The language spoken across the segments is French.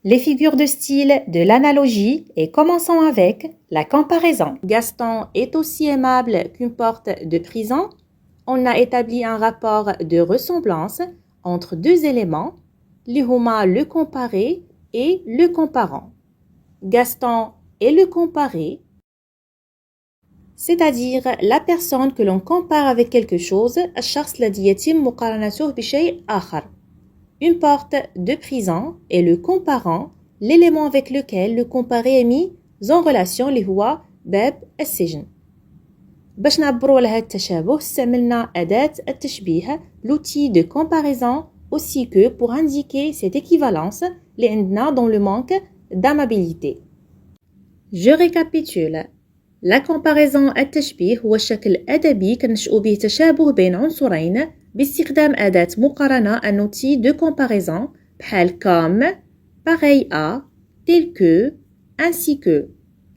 Les figures de style de l'analogie et commençons avec la comparaison. Gaston est aussi aimable qu'une porte de prison. On a établi un rapport de ressemblance entre deux éléments, l'ihuma le comparé et le comparant. Gaston est le comparé, c'est-à-dire la personne que l'on compare avec quelque chose, الشخص الذي يتم مقارنته بشيء آخر. Une porte de prison est le comparant, l'élément avec lequel le comparé est mis en relation اللي هو باب السجن. باش نعبروا على هذا التشابه استعملنا أداة التشبيه l'outil de comparaison aussi que pour indiquer cette équivalence اللي عندنا dans le manque d'amabilité. Je récapitule. La comparaison التشبيه هو الشكل أدبي كنشأوا به تشابه بين عنصرين باستخدام أداة مقارنة un outil de comparaison بحال comme, pareil à, tel que, ainsi que.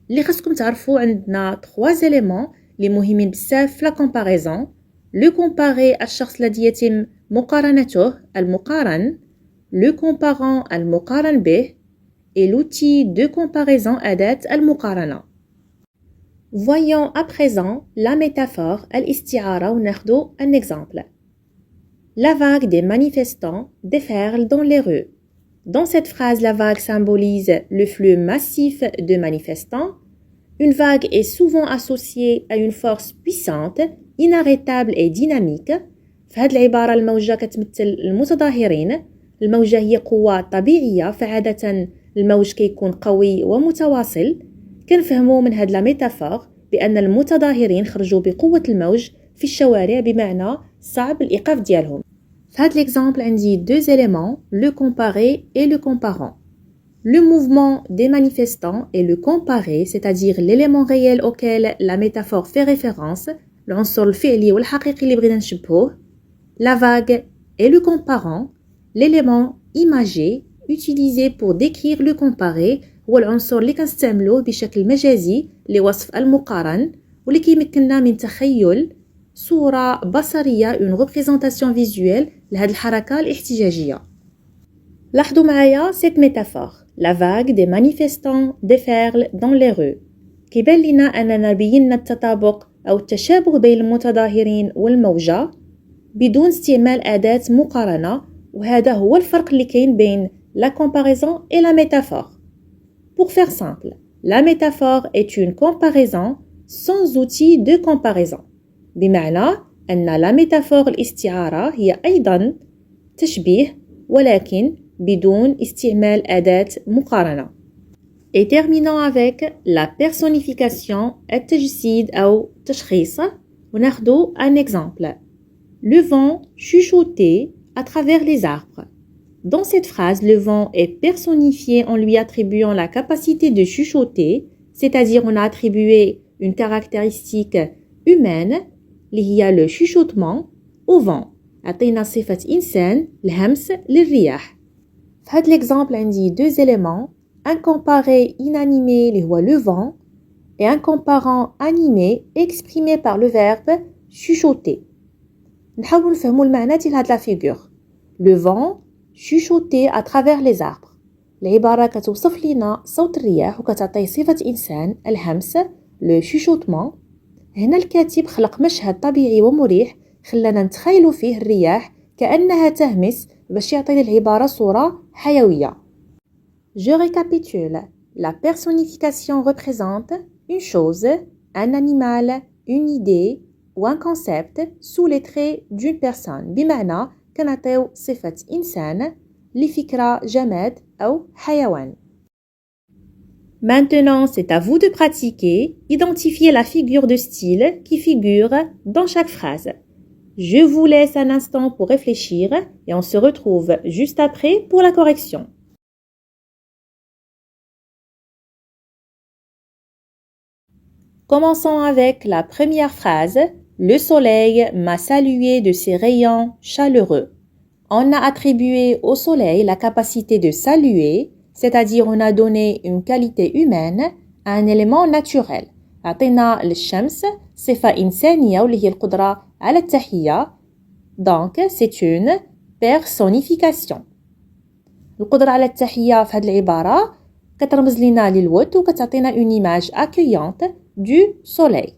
اللي خاصكم تعرفوا عندنا 3 éléments اللي مهمين بزاف في la comparaison. Le comparé الشخص الذي يتم مقارنته المقارن, le comparant المقارن به et l'outil de comparaison أداة المقارنة. Voyons à présent la métaphore الاستعارة وناخدو un exemple. La vague des manifestants déferle dans les rues. Dans cette phrase, la vague symbolise le flux massif de manifestants. Une vague est souvent associée à une force puissante, inarrêtable et dynamique. في هذه العبارة الموجة كتمثل المتظاهرين. الموجة هي قوة طبيعية فعادة الموج كيكون قوي ومتواصل. كنفهموا من هذه الميتافور بأن المتظاهرين خرجوا بقوة الموج في الشوارع بمعنى صعب الإيقاف ديالهم. في هذا l'exemple عندي deux éléments, le comparé et le comparant. Le mouvement des manifestants est le comparé, c'est-à-dire l'élément réel auquel la métaphore fait référence, العنصر الفعلي والحقيقي اللي بغينا نشبهوه. La vague est le comparant, l'élément imagé utilisé pour décrire le comparé هو العنصر اللي كنستعملوه بشكل مجازي لوصف المقارن واللي كيمكننا من تخيل صورة بصرية une représentation visuelle لهذه الحركة الاحتجاجية. لاحظوا معايا cette métaphore. La vague des manifestants déferle dans les rues. كيبان لنا أننا بينا التطابق أو التشابه بين المتظاهرين والموجة بدون استعمال أداة مقارنة وهذا هو الفرق اللي كاين بين la comparaison et la métaphore. Pour faire simple, la métaphore est une comparaison sans outil de comparaison. بمعنى أن la métaphore الاستعارة هي أيضا تشبيه ولكن بدون استعمال أداة مقارنة. Et terminons avec la personnification التجسيد أو تشخيص وناخدو un exemple. Le vent chuchotait à travers les arbres. Dans cette phrase, le vent est personnifié en lui attribuant la capacité de chuchoter, c'est-à-dire on a attribué une caractéristique humaine, اللي هي le chuchotement, au vent. عطينا صفة إنسان الهمس للرياح. في هذا l'exemple عندي deux éléments, un comparé inanimé اللي هو le vent et un comparant animé exprimé par le verbe chuchoter. نحاولوا نفهموا المعنى ديال هاد la figure. Le vent chuchoter à travers les arbres. العبارة كتوصف لنا صوت الرياح وكتعطيه صفة إنسان الهمس le chuchotement. هنا الكاتب خلق مشهد طبيعي ومريح خلانا نتخيلوا فيه الرياح كأنها تهمس باش يعطي للعبارة صورة حيوية. Je récapitule. La personnification représente une chose, un animal, une idée ou un concept sous les traits d'une personne. بمعنى كنعطيو صفة إنسان لفكرة جماد أو حيوان. Maintenant, c'est à vous de pratiquer, identifier la figure de style qui figure dans chaque phrase. Je vous laisse un instant pour réfléchir et on se retrouve juste après pour la correction. Commençons avec la première phrase. Le soleil m'a salué de ses rayons chaleureux. On a attribué au soleil la capacité de saluer, c'est-à-dire on a donné une qualité humaine à un élément naturel. عطينا للشمس صفة إنسانية واللي هي القدرة على التحية. Donc, c'est une personnification. القدرة على التحية في هذه العبارة كترمز لنا للود وكتعطينا une image accueillante du soleil.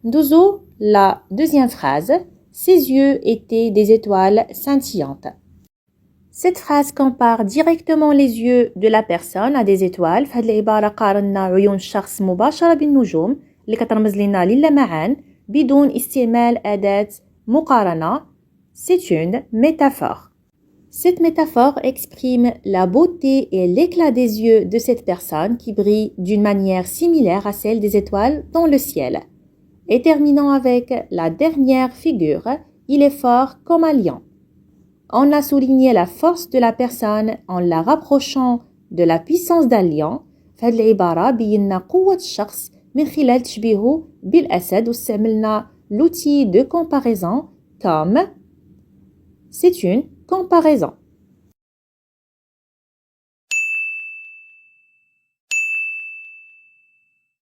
ندوزو la deuxième phrase. Ses yeux étaient des étoiles scintillantes. Cette phrase compare directement les yeux de la personne à des étoiles. في هذه العبارة قارنا عيون الشخص مباشرة بالنجوم اللي كترمز لنا للمعان بدون استعمال أداة مقارنة. C'est une métaphore. Cette métaphore exprime la beauté et l'éclat des yeux de cette personne qui brille d'une manière similaire à celle des étoiles dans le ciel. Et terminons avec la dernière figure. Il est fort comme un lion. On a souligné la force de la personne en la rapprochant de la puissance d'un lion. في هذه العبارة بينا قوة الشخص من خلال تشبيهه بالأسد واستعملنا l'outil de comparaison comme c'est une comparaison.